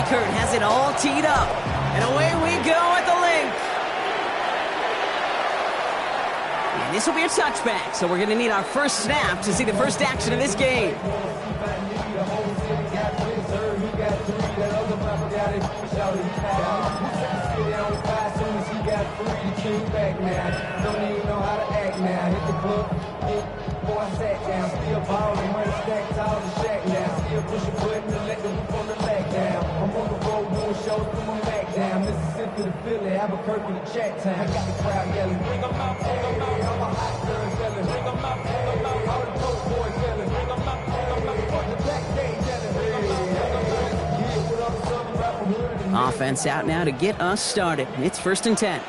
Reichert has it all teed up. And away we go at the link. And this will be a touchback, so we're going to need our first snap to see the first action of this game. Offense out now to get us started. It's 1st and 10.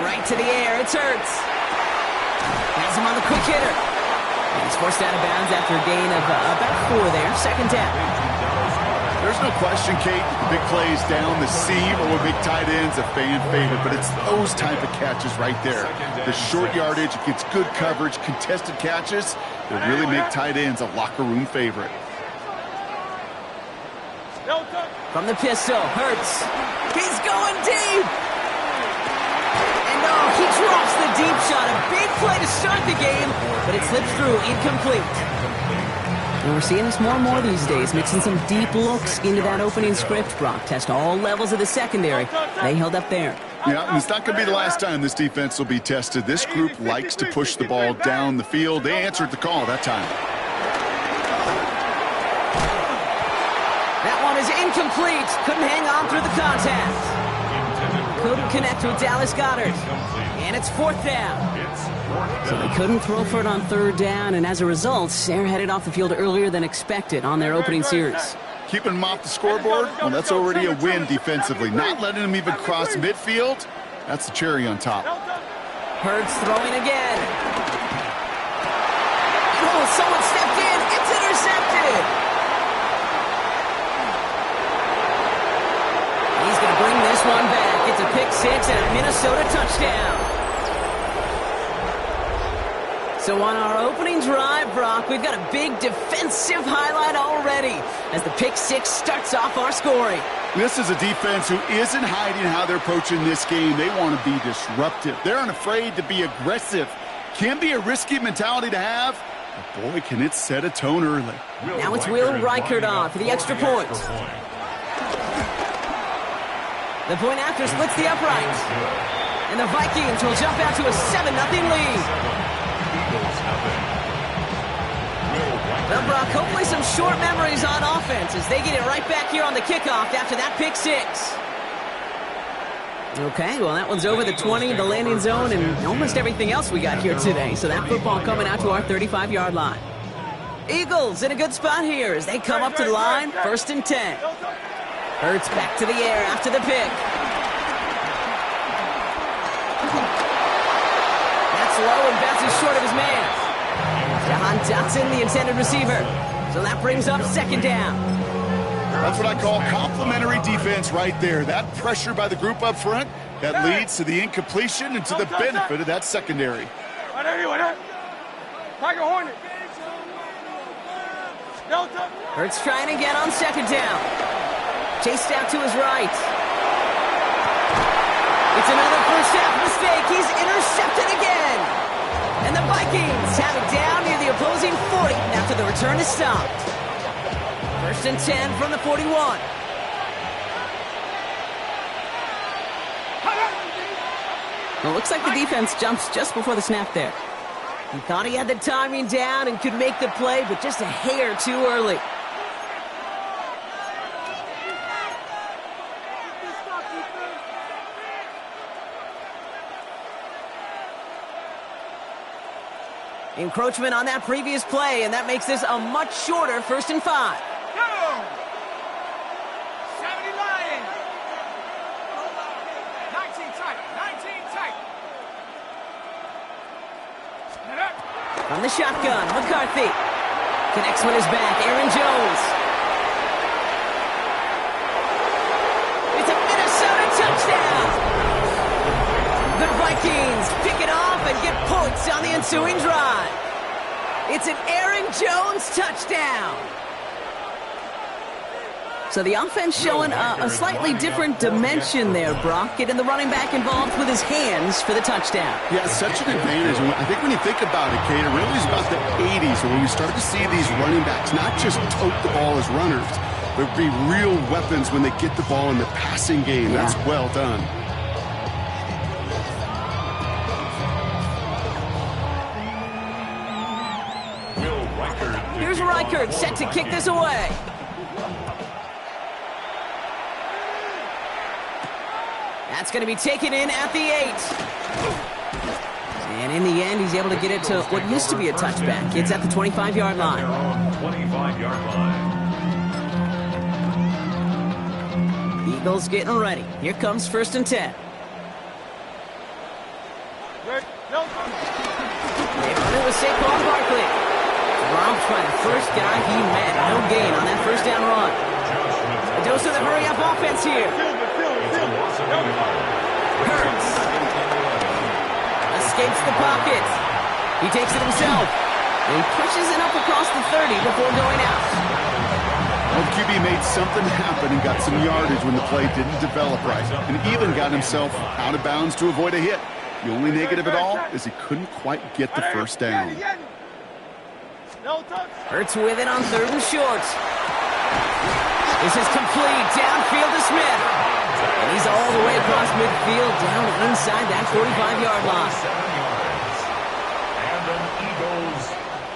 Right to the air. It's Hurts. Has him on the quick hitter. And he's forced out of bounds after a gain of about 4 there. 2nd down. There's no question, Kate, the big plays down the seam or big tight ends, a fan favorite, but it's those type of catches right there. The short yardage, gets good coverage, contested catches that really make tight ends a locker room favorite. From the pistol, Hurts. He's going deep. And he drops the deep shot. A big play to start the game, but it slips through, incomplete. And we're seeing this more and more these days, mixing some deep looks into that opening script. Brock test all levels of the secondary. They held up there. Yeah, and it's not going to be the last time this defense will be tested. This group likes to push the ball down the field. They answered the call that time. That one is incomplete. Couldn't hang on through the contact. Couldn't connect with Dallas Goedert. And it's 4th down. So they couldn't throw for it on 3rd down, and as a result, they're headed off the field earlier than expected on their opening series. Keeping them off the scoreboard, well, that's already a win defensively. Not letting them even cross midfield, that's the cherry on top. Hurts throwing again. Oh, someone stepped in. It's intercepted. He's going to bring this one back. It's a pick 6 and a Minnesota touchdown. So on our opening drive, Brock, we've got a big defensive highlight already as the pick 6 starts off our scoring. This is a defense who isn't hiding how they're approaching this game. They want to be disruptive. They're unafraid to be aggressive. Can be a risky mentality to have, but boy, can it set a tone early. Now it's Will Reichert on for the extra point. The point after splits the upright. And the Vikings will jump out to a 7-0 lead. Well, Brock, hopefully some short memories on offense as they get it right back here on the kickoff after that pick 6. Okay, well, that one's over the 20, the landing zone, and almost everything else we got here today. So that football coming out to our 35-yard line. Eagles in a good spot here as they come up to the line, 1st and 10. Hurts back to the air after the pick. That's low and bounces short of his man. Jahan Dotson, the intended receiver. So that brings up 2nd down. That's what I call complimentary defense right there. That pressure by the group up front, that leads to the incompletion and to the benefit of that secondary. Hurts trying again on 2nd down. Chased out to his right. It's another first half mistake. He's intercepted again. And the Vikings have it down near the opposing 40 after the return is stopped. 1st and 10 from the 41. Well, it looks like the defense jumps just before the snap there. He thought he had the timing down and could make the play, but just a hair too early. Encroachment on that previous play, and that makes this a much shorter 1st and 5. Go! 70 Lions! 19 tight, 19 tight. From the shotgun, McCarthy. Connects with his back, Aaron Jones. It's a Minnesota touchdown! The Vikings pick it off and get points on the ensuing drive. It's an Aaron Jones touchdown. So the offense showing a slightly different dimension there, Brock, getting the running back involved with his hands for the touchdown. Yeah, such an advantage. And I think when you think about it, Kate, it really is about the 80s where we start to see these running backs not just tote the ball as runners, but be real weapons when they get the ball in the passing game. Yeah. That's well done. Here's Reichert set to kick this away. That's going to be taken in at the 8. And in the end, he's able to get it to what used to be a touchback. It's at the 25-yard line. 25-yard line. Eagles getting ready. Here comes 1st and 10. They run it with Saquon Barkley. Dropped by the first guy he met. No gain on that first down run. A dose of the hurry-up offense here. Hurts. Escapes the pocket. He takes it himself. And pushes it up across the 30 before going out. Well, QB made something happen and got some yardage when the play didn't develop right. And even got himself out of bounds to avoid a hit. The only negative at all is he couldn't quite get the first down. Hurts with it on 3rd and short. This is complete. Downfield to Smith. And he's all the way across midfield, down inside that 45-yard line. 7 yards. And an Eagles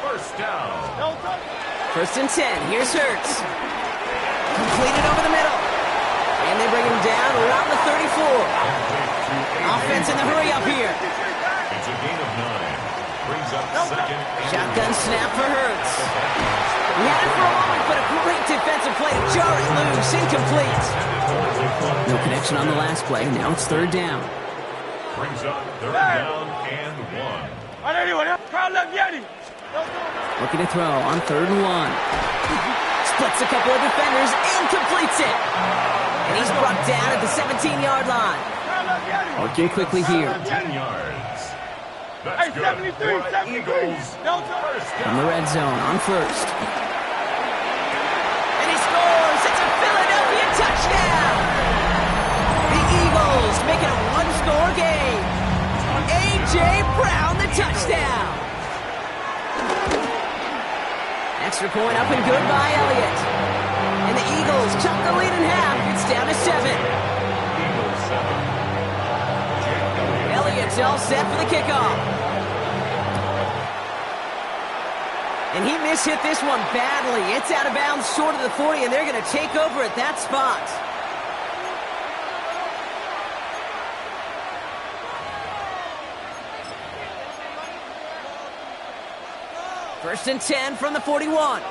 first down. 1st and 10. Here's Hurts. Completed over the middle. And they bring him down around the 34. Offense in the hurry up here. It's a gain of 9. Brings up 2nd. Shotgun snap for Hurts. He had it for a moment, but a great defensive play to jar it loose. Incomplete. No connection on the last play. Now it's 3rd down. Brings up 3rd down and 1. Looking to throw on 3rd and 1. Splits a couple of defenders and completes it. And he's brought down at the 17-yard line. Working quickly here. 10 yards. That's good for Eagles. From the red zone on 1st. And he scores. It's a Philadelphia touchdown. The Eagles make it a one-score game. A.J. Brown, the touchdown. Extra point up and good by Elliott. And the Eagles cut the lead in half. It's down to 7. Eagles 7. Elliott's all set for the kickoff. And he mishit this one badly. It's out of bounds short of the 40, and they're going to take over at that spot. First and 10 from the 41.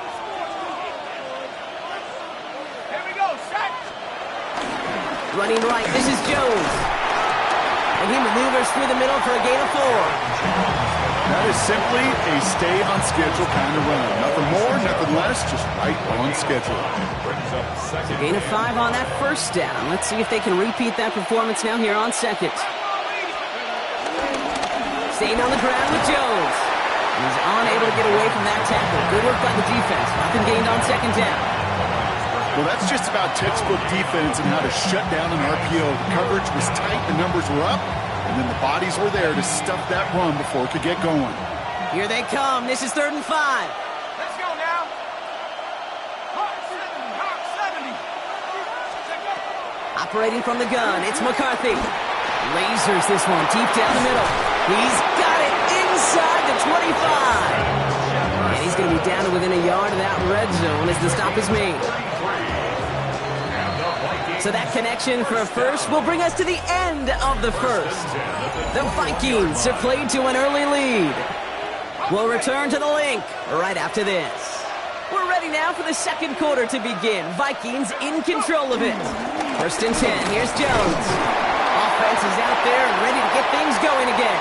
Here we go, set. Running right, this is Jones. And he maneuvers through the middle for a gain of 4. That is simply a stay-on-schedule kind of run. Nothing more, nothing less, just right on schedule. Brings up 2nd. Gain of 5 on that first down. Let's see if they can repeat that performance now here on 2nd. Staying on the ground with Jones. He's unable to get away from that tackle. Good work by the defense. Nothing gained on 2nd down. Well, that's just about textbook defense and how to shut down an RPO. The coverage was tight, the numbers were up, and then the bodies were there to stuff that run before it could get going. Here they come. This is 3rd and 5. Let's go now. Hawk 70. Operating from the gun, it's McCarthy. Lasers this one deep down the middle. He's got it inside the 25. And he's going to be down to within a yard of that red zone as the stop is made. So that connection for a first will bring us to the end of the first. The Vikings are played to an early lead. We'll return to the link right after this. We're ready now for the second quarter to begin. Vikings in control of it. First and 10. Here's Jones. Offense is out there and ready to get things going again.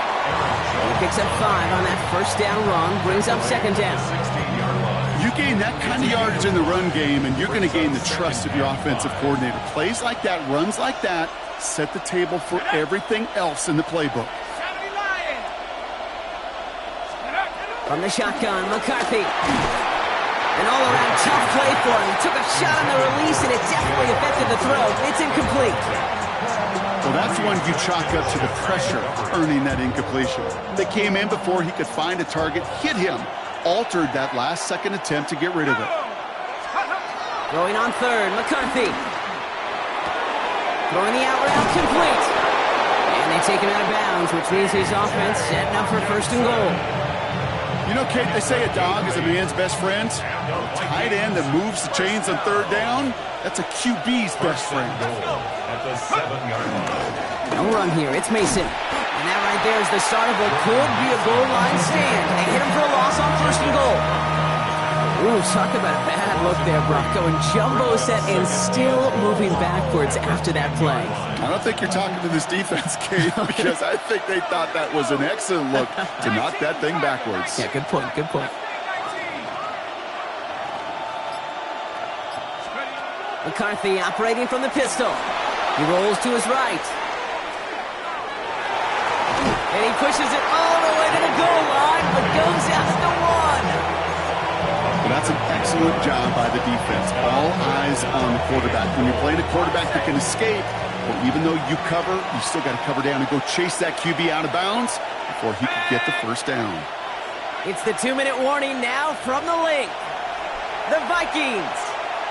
He picks up 5 on that first down run. Brings up 2nd down. You gain that kind of yardage in the run game, and you're going to gain the trust of your offensive coordinator. Plays like that, runs like that, set the table for everything else in the playbook. 70 Lions. From the shotgun, McCarthy. An all-around tough play for him. He took a shot on the release, and it definitely affected the throw. It's incomplete. Well, that's one you chalk up to the pressure earning that incompletion. They came in before he could find a target, hit him, altered that last-second attempt to get rid of it. Throwing on third, McCarthy. Throwing the out route complete. And they take him out of bounds, which means his offense setting up for first and goal. You know, Kate, they say a dog is a man's best friend. A tight end that moves the chains on third down, that's a QB's best friend. At the 7-yard line. No run here. It's Mason. And that right there is the start of what could be a goal line stand. They hit him for a loss on first and goal. Ooh, talk about a bad look there, Brock. Going jumbo set and still moving backwards after that play. I don't think you're talking to this defense, Kate, because I think they thought that was an excellent look to knock that thing backwards. Yeah, good point, good point. McCarthy operating from the pistol. He rolls to his right. And he pushes it all the way to the goal line, but goes out at the 1. Well, that's an excellent job by the defense. All eyes on the quarterback. When you're playing a quarterback that can escape, well, even though you cover, you still got to cover down and go chase that QB out of bounds before he could get the first down. It's the 2-minute warning now from the link. The Vikings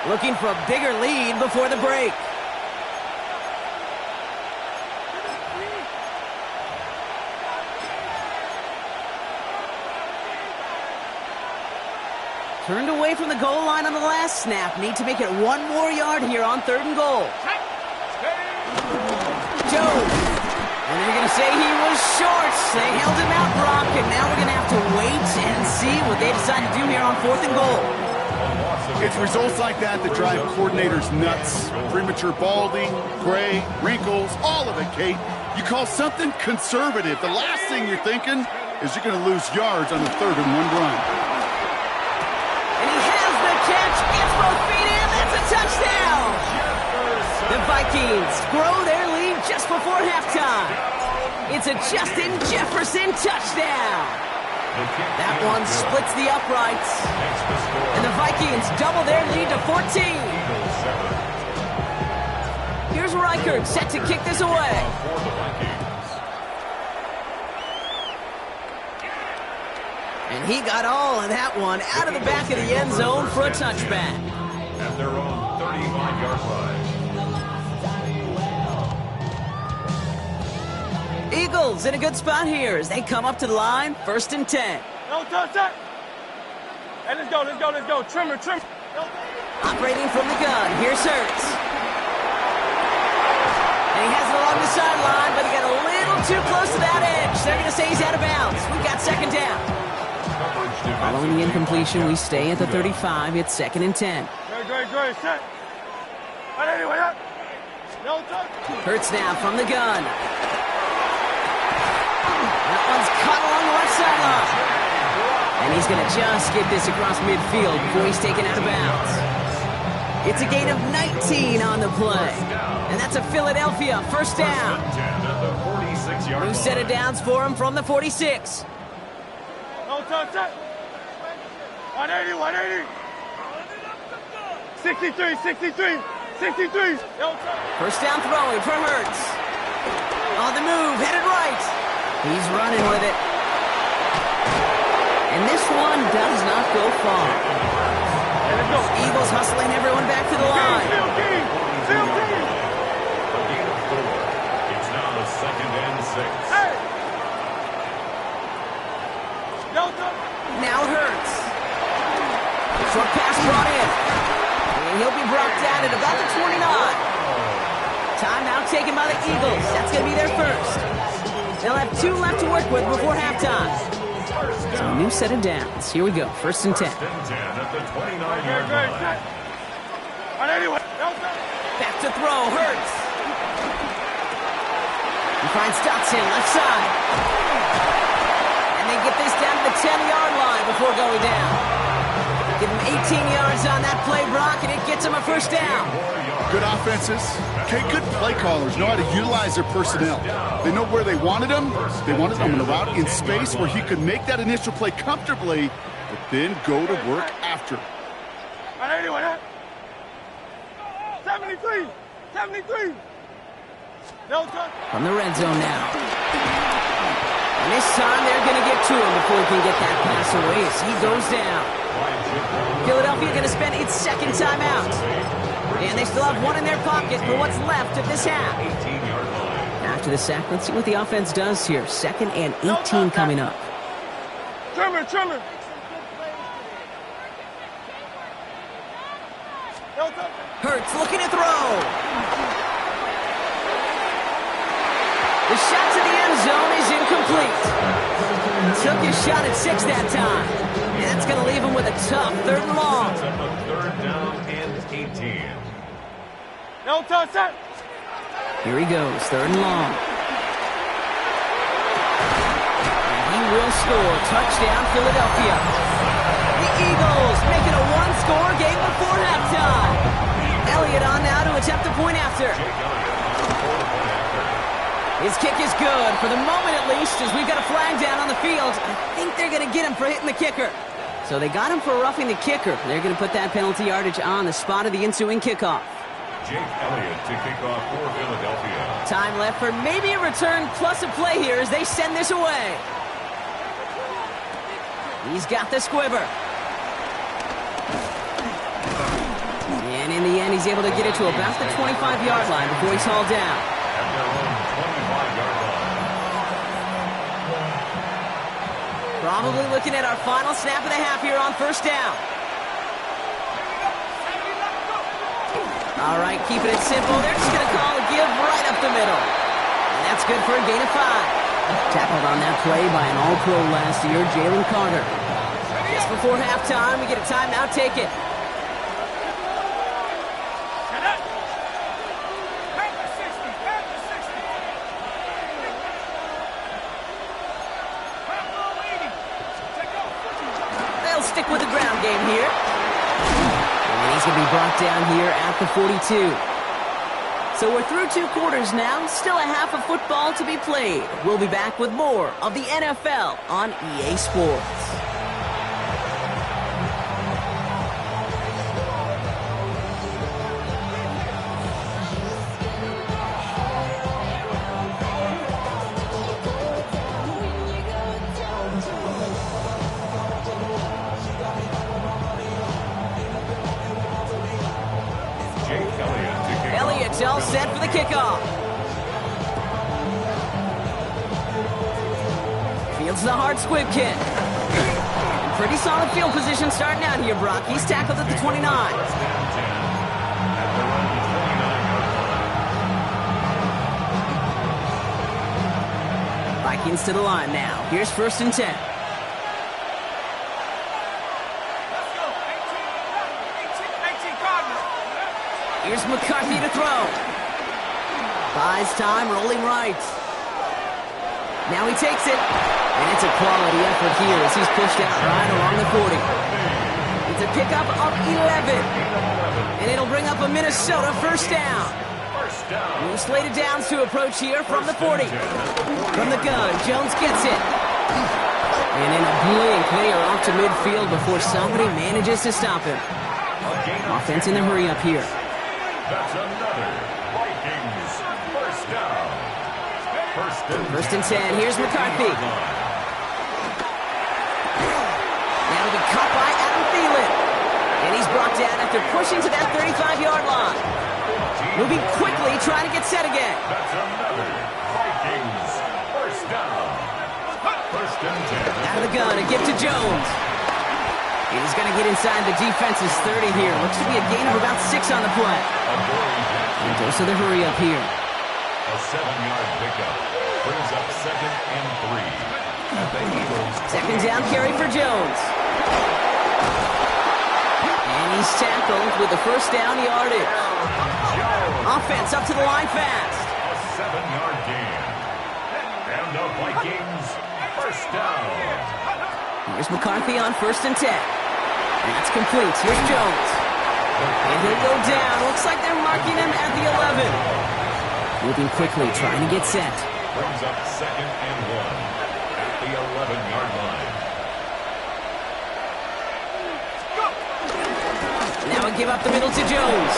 looking for a bigger lead before the break. Turned away from the goal line on the last snap. Need to make it 1 more yard here on third and goal. Jones. And they're going to say he was short. They held him out, Brock, and now we're going to have to wait and see what they decide to do here on fourth and goal. It's results like that that drive coordinators nuts. Premature balding, gray, wrinkles, all of it, Kate. You call something conservative. The last thing you're thinking is you're going to lose yards on the 3rd and 1 run. Catch, gets both feet in, that's a touchdown! The Vikings grow their lead just before halftime. It's a Justin Jefferson touchdown. That one splits the uprights. And the Vikings double their lead to 14. Here's Reichert set to kick this away. And he got all of that one out of the back of the end zone for a touchback. At their own 35-yard line. Eagles in a good spot here as they come up to the line, 1st and 10. No touch that. Hey, let's go. Trimmer. Operating from the gun, here's Hurts. And he has it along the sideline, but he got a little too close to that edge. They're going to say he's out of bounds. We've got 2nd down. Following the incompletion, we stay at the 35. It's 2nd and 10. Great. Set. And anyway, no touch. Hurts now from the gun. That one's caught along the left sideline. And he's going to just get this across midfield before he's taken out of bounds. It's a gain of 19 on the play. And that's a Philadelphia 1st down. New set of downs for him from the 46. No touch that. 180. 63. No touch. 1st down throwing for Hurts. On the move, headed right. He's running with it. And this one does not go far. Eagles hustling everyone back to the line. Field game. It's now the 2nd and 6. Hey. No touch. Now Hurts. Short pass brought in. And he'll be brought down at about the 29. Timeout taken by the Eagles. That's going to be their first. They'll have 2 left to work with before halftime. So a new set of downs. Here we go. 1st and 10. At the 29-yard line. And anyway, no touch. Back to throw. Hurts. He finds Dotson left side. And they get this down to the 10-yard line before going down. Give him 18 yards on that play, Brock, and it gets him a 1st down. Good offenses. Okay, good play callers know how to utilize their personnel. They know where they wanted him. They wanted him in a route in space where he could make that initial play comfortably, but then go to work after. Anyone, huh? 73. 73. No touch. From the red zone now. And this time they're going to get to him before he can get that pass away as he goes down. Philadelphia going to spend its second timeout. And they still have one in their pocket for what's left of this half. After the sack, let's see what the offense does here. 2nd and 18 coming up. Trimmer. No touch. Hurts looking to throw. The shot to the end zone is incomplete. Took his shot at 6 that time. And that's going to leave him with a tough 3rd and long. Third down and 18. No touch, set. Here he goes, 3rd and long. And he will score. Touchdown, Philadelphia. The Eagles make it a one-score game before halftime. Elliott on now to attempt a point after. His kick is good, for the moment at least, as we've got a flag down on the field. I think they're going to get him for hitting the kicker. So they got him for roughing the kicker. They're going to put that penalty yardage on the spot of the ensuing kickoff. Jake Elliott to kick off for Philadelphia. Time left for maybe a return plus a play here as they send this away. He's got the squiver. And in the end, he's able to get it to about the 25-yard line before he's hauled down. At their own 25-yard line. Probably looking at our final snap of the half here on 1st down. All right, keeping it simple. They're just going to call a give right up the middle. And that's good for a gain of 5. Tackled on that play by an All-Pro last year, Jalen Carter. Just before halftime, we get a timeout taken. They'll stick with the ground game here. And he's going to be brought down here at the 42. So we're through 2 quarters now. Still a half of football to be played. We'll be back with more of the NFL on EA Sports. Elliott's all set for the kickoff. Fields the hard squib kick. Pretty solid field position starting out here, Brock. He's tackled at the 29. Vikings to the line now. Here's 1st and 10. Here's McCarthy to throw. Buys time, rolling right. Now he takes it. And it's a quality effort here as he's pushed out right along the 40. It's a pickup of 11. And it'll bring up a Minnesota 1st down. New slated downs to approach here from the 40. From the gun, Jones gets it. And in a blink, they are off to midfield before somebody manages to stop him. Offense in the hurry up here. That's another Vikings 1st down. 1st and 10. Here's McCarthy. That'll be caught by Adam Thielen. And he's brought down after pushing to that 35-yard line. Moving quickly, trying to get set again. That's another Vikings 1st down. 1st and 10. Out of the gun, a gift to Jones. And he's going to get inside the defense's 30 here. Looks to be a gain of about 6 on the play. And goes to the hurry up here. A 7-yard pickup brings up 2nd and 3. At the Eagles. 2nd down carry for Jones. And he's tackled with the 1st down yardage. Offense up to the line fast. A 7-yard gain. And the Vikings 1st down. Here's McCarthy on 1st and 10. And that's complete. Here's Jones. And he'll go down. Looks like they're marking him at the 11. Moving quickly, trying to get set. Brings up 2nd and 1 at the 11-yard line. give up the middle to Jones.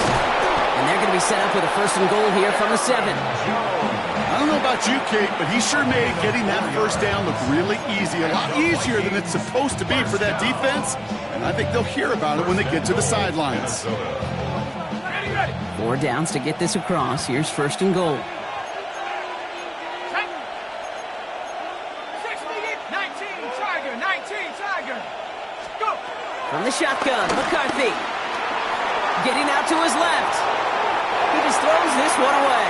And they're going to be set up with a 1st and goal here from the 7. I don't know about you, Kate, but he sure made getting that first down look really easy. A lot easier than it's supposed to be for that defense. And I think they'll hear about it when they get to the sidelines. 4 downs to get this across. Here's 1st and goal. 19, Tiger. Go. From the shotgun, McCarthy. Getting out to his left. He just throws this one away.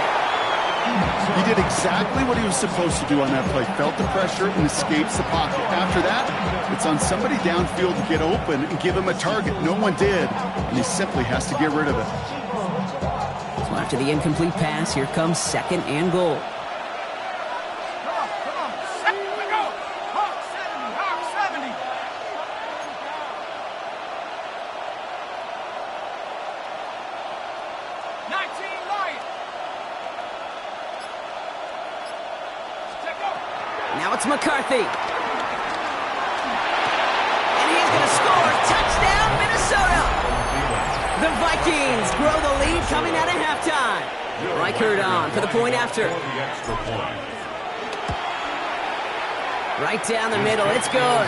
He did exactly what he was supposed to do on that play. Felt the pressure and escapes the pocket. After that, it's on somebody downfield to get open and give him a target. No one did, and he simply has to get rid of it. So after the incomplete pass, here comes 2nd and goal. Come on. Go. Hawk 70. 19, Lion. Now it's McCarthy. And he's going to score. Touchdown, Minnesota. The Vikings grow the lead coming out of halftime. Reichert on for the point after. Right down the middle. It's good.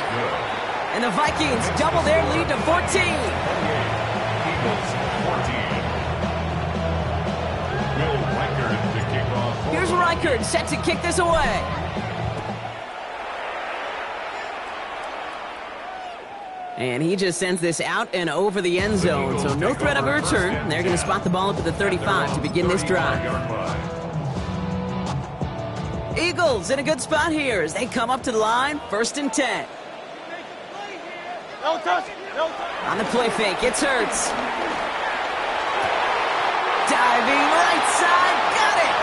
And the Vikings double their lead to 14. Here's Reichert set to kick this away. And he just sends this out and over the end zone, so no threat of a return. They're going to spot the ball up at the 35 to begin this drive. Eagles in a good spot here as they come up to the line, 1st and 10. No touch. On the play fake, it's Hurts. Diving right side, got it!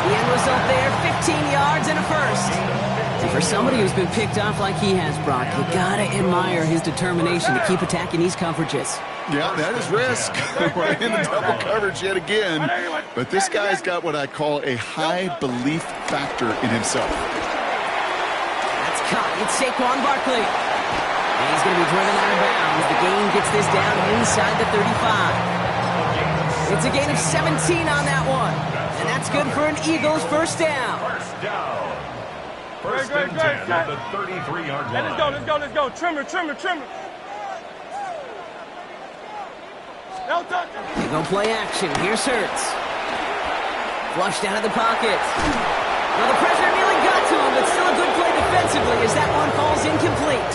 The end result there, 15 yards and a 1st. And for somebody who's been picked off like he has, Brock, you gotta admire his determination to keep attacking these coverages. Yeah, that is risk. We're in the double coverage yet again. But this guy's got what I call a high belief factor in himself. That's caught. It's Saquon Barkley. And he's going to be driven out of bounds. The gain gets this down inside the 35. It's a gain of 17 on that one. And that's good for an Eagles 1st down. First and 10 at the 33-yard line. Let's go. Trimmer. No touch. They go play action. Here's Hurts. Flushed out of the pocket. Well, the pressure nearly got to him, but still a good play defensively as that one falls incomplete.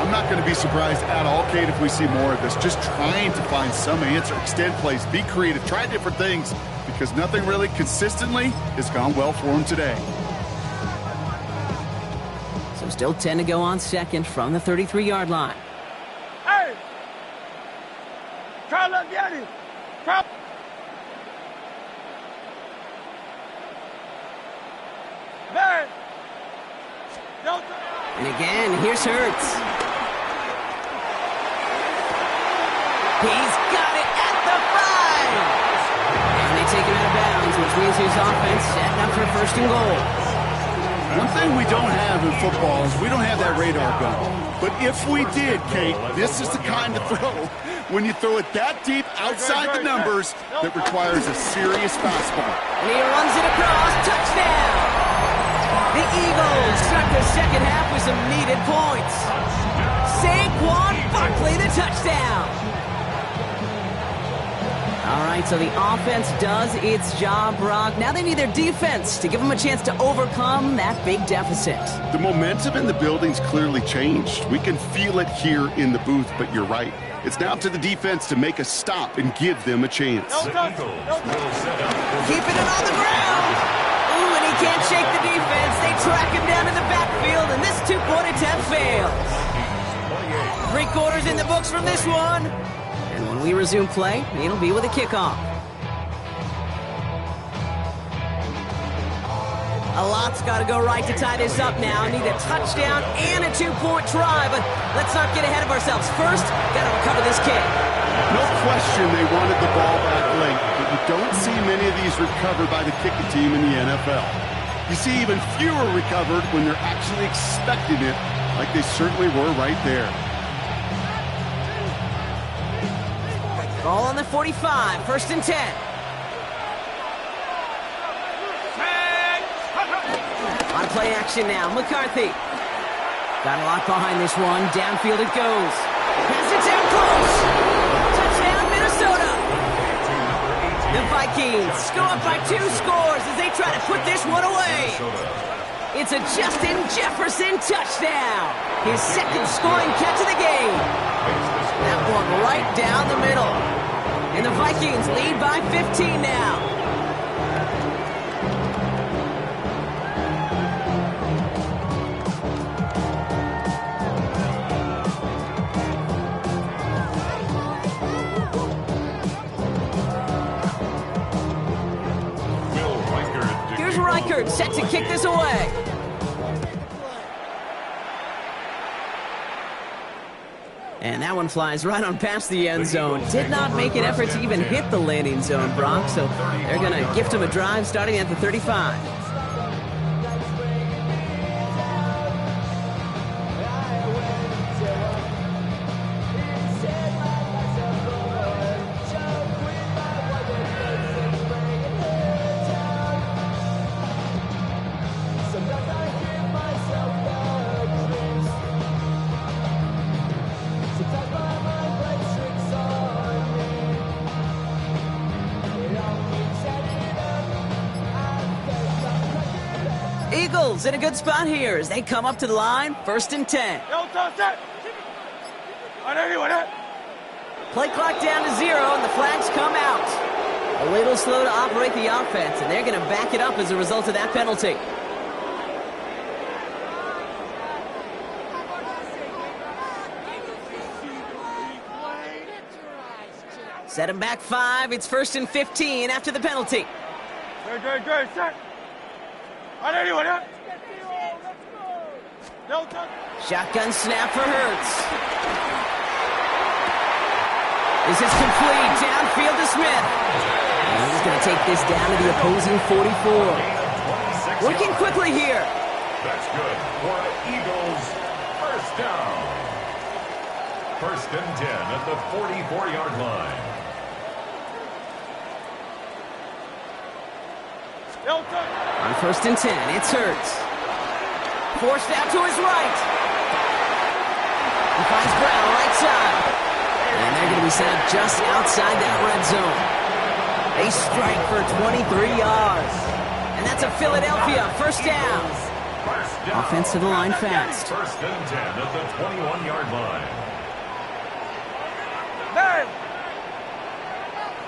I'm not going to be surprised at all, Kate, if we see more of this. Just trying to find some answer, extend plays, be creative, try different things, because nothing really consistently has gone well for him today. So still 10 to go on 2nd from the 33-yard line. Hey! Carlos Vianney! Man! No touch. And again, here's Hurts. He's got it at the 5. And they take him out of bounds, which means his offense setting up for 1st and goal. One thing we don't have in football is we don't have that radar gun. But if we did, Kate, this is the kind of throw, when you throw it that deep outside the numbers, that requires a serious fastball. And he runs it across. Touchdown! The Eagles start the 2nd half with some needed points. Saquon Barkley, the touchdown. All right, so the offense does its job, Brock. Now they need their defense to give them a chance to overcome that big deficit. The momentum in the building's clearly changed. We can feel it here in the booth, but you're right. It's now up to the defense to make a stop and give them a chance. No touch. Keeping it on the ground. Ooh, and he can't shake the defense. They track him down in the backfield, and this 2-point attempt fails. 3 quarters in the books from this one. And when we resume play, it'll be with a kickoff. A lot's got to go right to tie this up now. Need a touchdown and a 2-point try, but let's not get ahead of ourselves. First, got to recover this kick. No question they wanted the ball back late, but you don't see many of these recovered by the kicking team in the NFL. You see even fewer recovered when they're actually expecting it, like they certainly were right there. Ball on the 45, 1st and 10. On play action now, McCarthy. Got a lot behind this one. Downfield it goes. Has it down close. Touchdown, Minnesota. The Vikings go up by 2 scores as they try to put this one away. It's a Justin Jefferson touchdown. His 2nd scoring catch of the game. That one right down the middle. And the Vikings lead by 15 now. Reichard set to kick this away. And that one flies right on past the end zone. Did not make an effort to even hit the landing zone, Brock, so they're going to gift him a drive starting at the 35. Eagles in a good spot here as they come up to the line, 1st and 10. Play clock down to 0 and the flags come out. A little slow to operate the offense, and they're going to back it up as a result of that penalty. Set him back 5. It's 1st and 15 after the penalty. Good, set. Shotgun snap for Hurts. This is complete. Downfield to Smith. And he's going to take this down to the opposing 44. Working quickly here. That's good for Eagles. 1st down. 1st and 10 at the 44-yard line. On 1st and 10, it's Hurts. Forced out to his right. He finds Brown right side. And they're going to be set up just outside that red zone. They strike for 23 yards. And that's a Philadelphia 1st down. Offense to the line fast. 1st and 10 at the 21-yard line.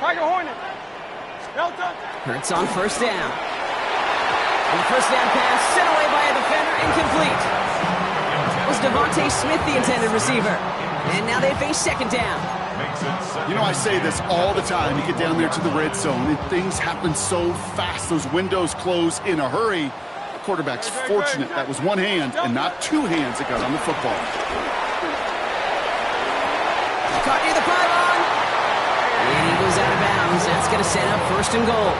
Tiger Hornet. Hurts on 1st down. And the 1st down pass sent away by a defender, incomplete. That was Devontae Smith, the intended receiver. And now they face 2nd down. You know, I say this all the time. You get down there to the red zone, and things happen so fast. Those windows close in a hurry. The quarterback's fortunate that was one hand and not 2 hands that got on the football. Caught near the pylon. And he goes out of bounds. That's going to set up 1st and goal.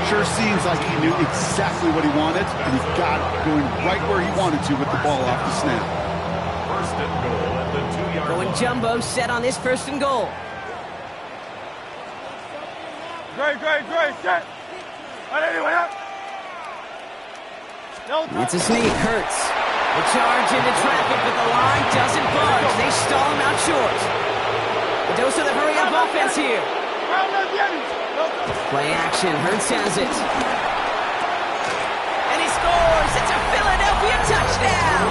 Sure seems like he knew exactly what he wanted, and he got it going right where he wanted to with the ball off the snap. 1st and goal at the 2-yard line. Going jumbo set on this 1st and goal. Great, set. It's a sneak, Hurts. The charge into traffic, but the line doesn't budge. They stall him out short. A dose of the hurry-up offense here. Play action, Hurts has it. And he scores! It's a Philadelphia touchdown!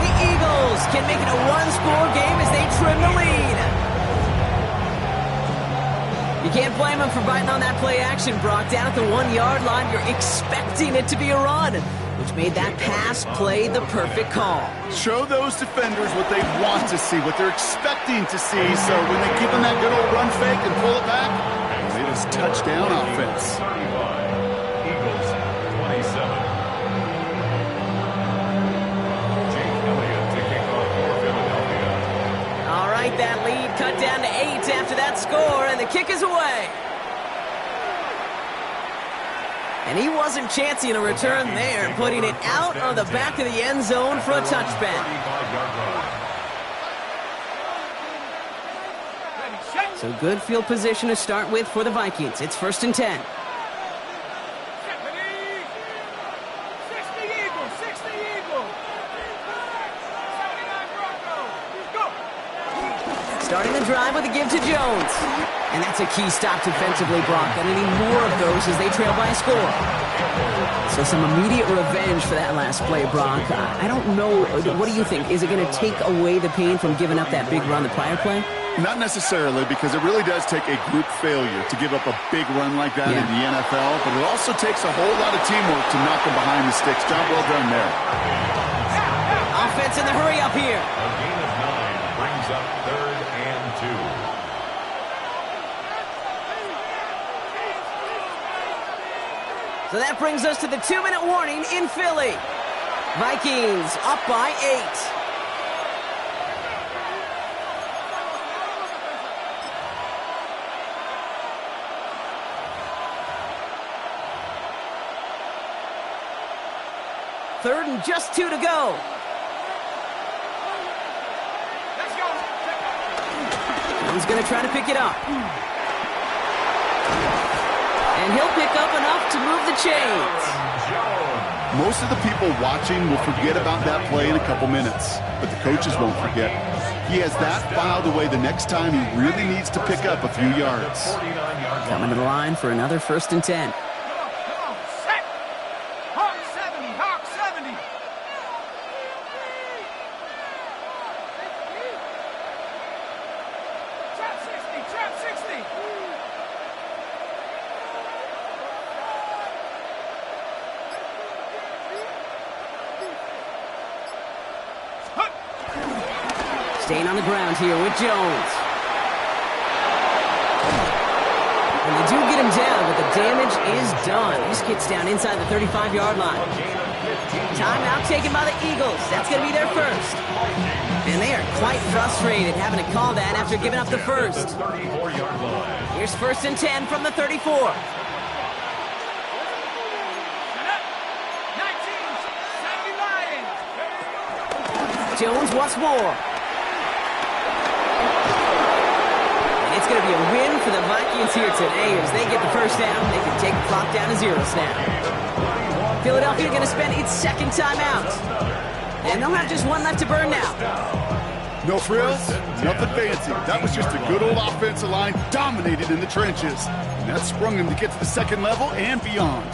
The Eagles can make it a 1-score game as they trim the lead. You can't blame them for biting on that play action, Brock. Down at the 1-yard line, you're expecting it to be a run, which made that pass play the perfect call. Show those defenders what they want to see, what they're expecting to see, so when they give them that good old run fake and pull it back, it is touchdown offense. 35, Eagles 27. Jake Elliott to kick off for Philadelphia. All right, that lead cut down to 8 after that score, and the kick is away. And he wasn't chancing a return there, putting it out of the back of the end zone for a touchback. So good field position to start with for the Vikings. It's 1st and 10. Starting the drive with a give to Jones. And that's a key stop defensively, Brock. Gonna need more of those as they trail by a score. So some immediate revenge for that last play, Brock. I don't know. What do you think? Is it going to take away the pain from giving up that big run the prior play? Not necessarily, because it really does take a group failure to give up a big run like that in the NFL, but it also takes a whole lot of teamwork to knock them behind the sticks. Job well done there. Offense in the hurry up here. A gain of 9 brings up 3rd and 2. So that brings us to the 2-minute warning in Philly. Vikings up by 8. Third and just 2 to go. Let's go. He's going to try to pick it up. And he'll pick up enough to move the chains. Most of the people watching will forget about that play in a couple minutes, but the coaches won't forget. He has that filed away the next time he really needs to pick up a few yards. Coming to the line for another 1st and 10. Set. Hawk 70. Hawk 70. Trap 60. Trap 60. Staying on the ground here with Jones. And they do get him down, but the damage is done. This gets down inside the 35-yard line. Timeout taken by the Eagles. That's going to be their first. And they are quite frustrated having to call that after giving up the first. Here's 1st and 10 from the 34. 19. Jones wants more. It's going to be a win for the Vikings here today as they get the first down. They can take the clock down to 0 snap. Philadelphia going to spend its 2nd timeout. And they'll have just one left to burn now. No frills, nothing fancy. That was just a good old offensive line dominated in the trenches. And that sprung him to get to the 2nd level and beyond.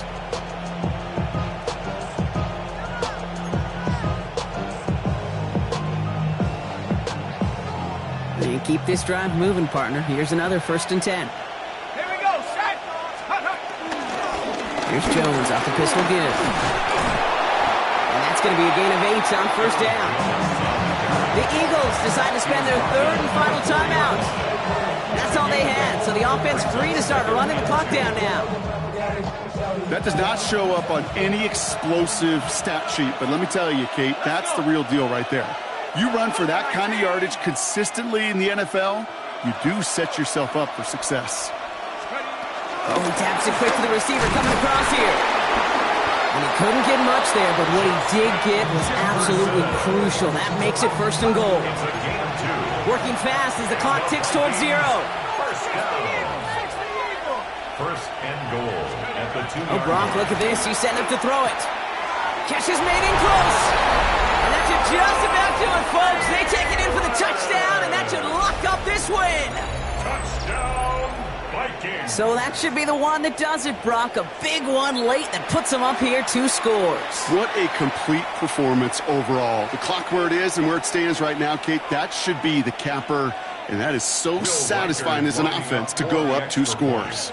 And keep this drive moving, partner. Here's another 1st and 10. Here we go. Set. Here's Jones off the pistol give. And that's going to be a gain of 8 on 1st down. The Eagles decide to spend their 3rd and final timeout. That's all they had, so the offense free to start running the clock down now. That does not show up on any explosive stat sheet, but let me tell you, Kate, that's the real deal right there. You run for that kind of yardage consistently in the NFL, you do set yourself up for success. Oh, he taps it quick to the receiver coming across here. And he couldn't get much there, but what he did get was absolutely crucial. That makes it 1st and goal. Working fast as the clock ticks towards 0. 1st and goal at the 2-yard line. Oh, Brock, look at this. He's setting up to throw it. Catch is made in close. And that should just about do it, folks. They take it in for the touchdown, and that should lock up this win. Touchdown, Vikings. So that should be the one that does it, Brock. A big one late that puts them up here 2 scores. What a complete performance overall. The clock where it is and where it stands right now, Kate, that should be the capper, and that is so satisfying as an offense to go up 2 scores.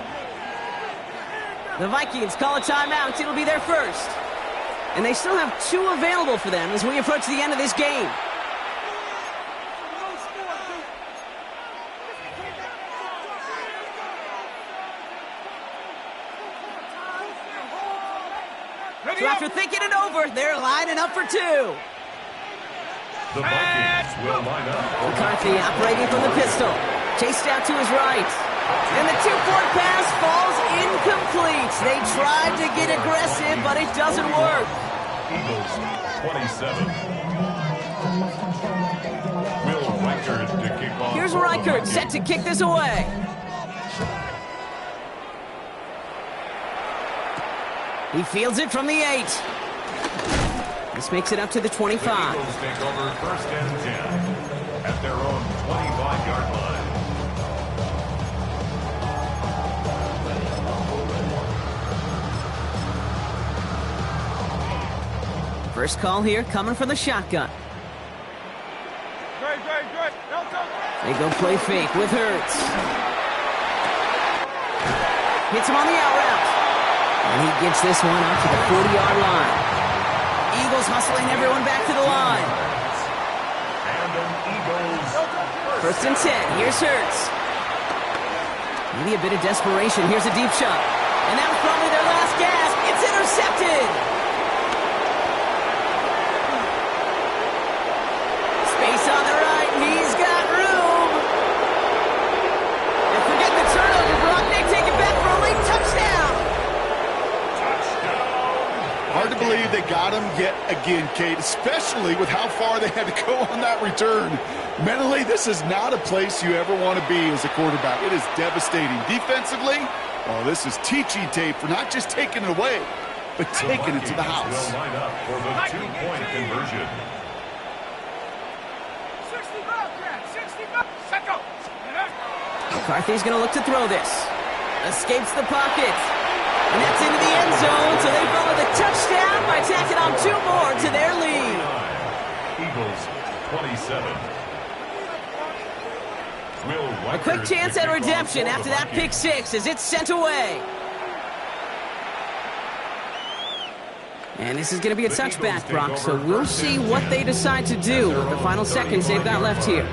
The Vikings call a timeout. It'll be their first. And they still have 2 available for them as we approach the end of this game. So after thinking it over, they're lining up for 2. The Vikings will line up. McCarthy operating from the pistol. Chased out to his right. And the 2-point pass falls incomplete. They tried to get aggressive, but it doesn't work. Eagles 27. Will Reichard to kick off. Here's where I Reichert set to kick this away. He fields it from the 8. This makes it up to the 25. The Eagles take over 1st and 10 at their own 25-yard line. First call here coming from the shotgun. Great. They go play fake with Hurts. Hits him on the out route. And he gets this one out to the 40-yard line. Eagles hustling everyone back to the line. And an Eagles 1st and 10. Here's Hurts. Maybe a bit of desperation. Here's a deep shot. And that was probably their last gasp. It's intercepted. Space on the right. He's got room. And forget the turnover, Brock. They take it back for a late touchdown. Hard to believe they got him yet again, Kate, especially with how far they had to go on that return. Mentally, this is not a place you ever want to be as a quarterback. It is devastating. Defensively, oh, this is teaching tape for not just taking it away, but taking it to the house. will line up for the 2-point conversion. 60 set go. McCarthy's going to look to throw this. Escapes the pocket. And that's into the end zone, so they follow the touchdown by tacking on 2 more to their lead. Eagles 27. A quick chance at redemption after that pick 6 as it's sent away. And this is going to be a touchback, Brock, so we'll see what they decide to do with the final seconds they've got left here.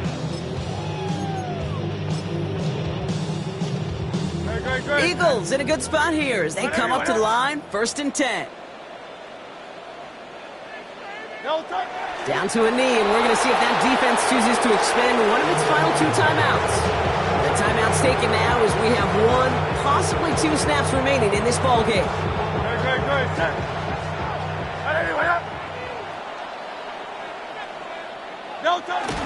Eagles in a good spot here as they come up to the line, 1st and 10. Down to a knee, and we're going to see if that defense chooses to expend one of its final 2 timeouts. The timeouts taken now as we have 1, possibly 2 snaps remaining in this ball game.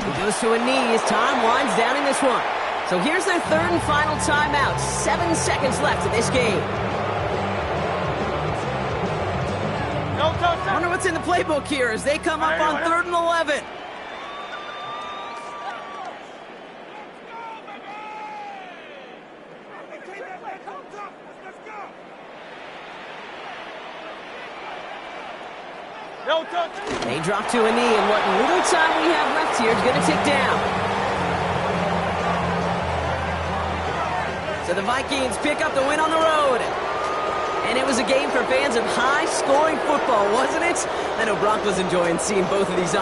He goes to a knee as time winds down in this one. So here's their 3rd and final timeout. 7 seconds left in this game. I wonder what's in the playbook here as they come up on 3rd and 11. They drop to a knee, and what little time we have left here is going to tick down. So the Vikings pick up the win on the road. And it was a game for fans of high-scoring football, wasn't it? I know Brock was enjoying seeing both of these